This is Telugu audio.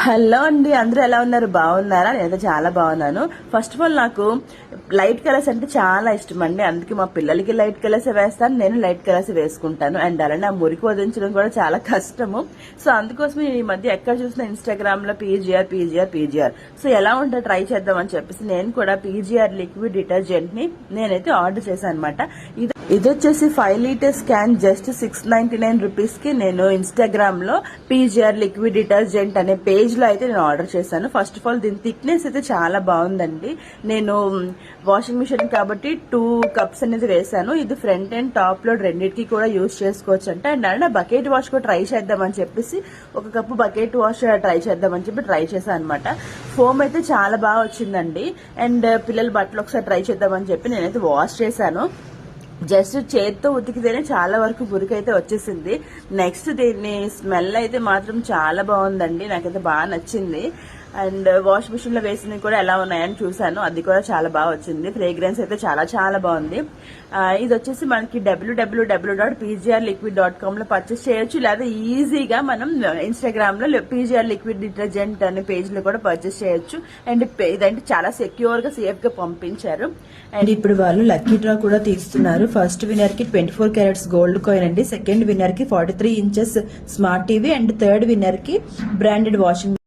హలో అండి, అందరూ ఎలా ఉన్నారు? బాగున్నారా? నేనైతే చాలా బాగున్నాను. ఫస్ట్ ఆఫ్ ఆల్ నాకు లైట్ కలర్స్ అంటే చాలా ఇష్టం అండి. అందుకే మా పిల్లలకి లైట్ కలర్స్ వేస్తాను, నేను లైట్ కలర్స్ వేసుకుంటాను. అండ్ అలానే ఆ మురికి వదిలించడం కూడా చాలా కష్టము. సో అందుకోసం నేను ఈ మధ్య ఎక్కడ చూసినా ఇన్స్టాగ్రామ్ లో పీజీఆర్ సో ఎలా ఉంటే ట్రై చేద్దామని చెప్పేసి నేను కూడా పీజీఆర్ లిక్విడ్ డిటర్జెంట్ ని నేనైతే ఆర్డర్ చేశాను అనమాట. ఇది వచ్చేసి 5 లీటర్స్ క్యాన్ జస్ట్ 699 రూపీస్ కి నేను ఇన్స్టాగ్రామ్ లో పీజీఆర్ లిక్విడ్ డిటర్జెంట్ అనే పేజ్ లో అయితే నేను ఆర్డర్ చేశాను. ఫస్ట్ ఆఫ్ ఆల్ దీని థిక్నెస్ అయితే చాలా బాగుందండి. నేను వాషింగ్ మిషన్ కాబట్టి 2 కప్స్ అనేది వేసాను. ఇది ఫ్రంట్ అండ్ టాప్ లోడ్ రెండింటికి కూడా యూజ్ చేసుకోవచ్చు అంట. అండ్ అలానే బకెట్ వాష్ కూడా ట్రై చేద్దామని చెప్పేసి 1 కప్పు బకెట్ వాష్ ట్రై చేద్దామని చెప్పి ట్రై చేశాను అనమాట. ఫోమ్ అయితే చాలా బాగా వచ్చిందండి. అండ్ పిల్లల బట్టలు ఒకసారి ట్రై చేద్దామని చెప్పి నేనైతే వాష్ చేశాను. జస్ట్ చేత్తో ఉతికితేనే చాలా వరకు బురికైతే వచ్చేసింది. నెక్స్ట్ దీన్ని స్మెల్ అయితే మాత్రం చాలా బాగుందండి, నాకైతే బాగా నచ్చింది. అండ్ వాష్ మిషన్ లో వేసినవి కూడా ఎలా ఉన్నాయని చూసాను, అది కూడా చాలా బాగా వచ్చింది. ఫ్రేగ్రెన్స్ అయితే చాలా చాలా బాగుంది. ఇది వచ్చేసి మనకి www.pgrliquid.com లో పర్చేస్ చేయొచ్చు, లేదా ఈజీగా మనం ఇన్స్టాగ్రామ్ లో పీజీఆర్ లిక్విడ్ డిటర్జెంట్ అనే పేజ్ లో కూడా పర్చేస్ చేయొచ్చు. అండ్ ఇదంటే చాలా సెక్యూర్ గా సేఫ్ గా పంపించారు. అండ్ ఇప్పుడు వాళ్ళు లక్కీ డ్రా కూడా తీస్తున్నారు. ఫస్ట్ విన్నర్ కి 24 క్యారెట్స్ గోల్డ్ కాయిన్ అండి, సెకండ్ విన్నర్ కి 43 inches smart TV, and third winner కి బ్రాండెడ్ వాషింగ్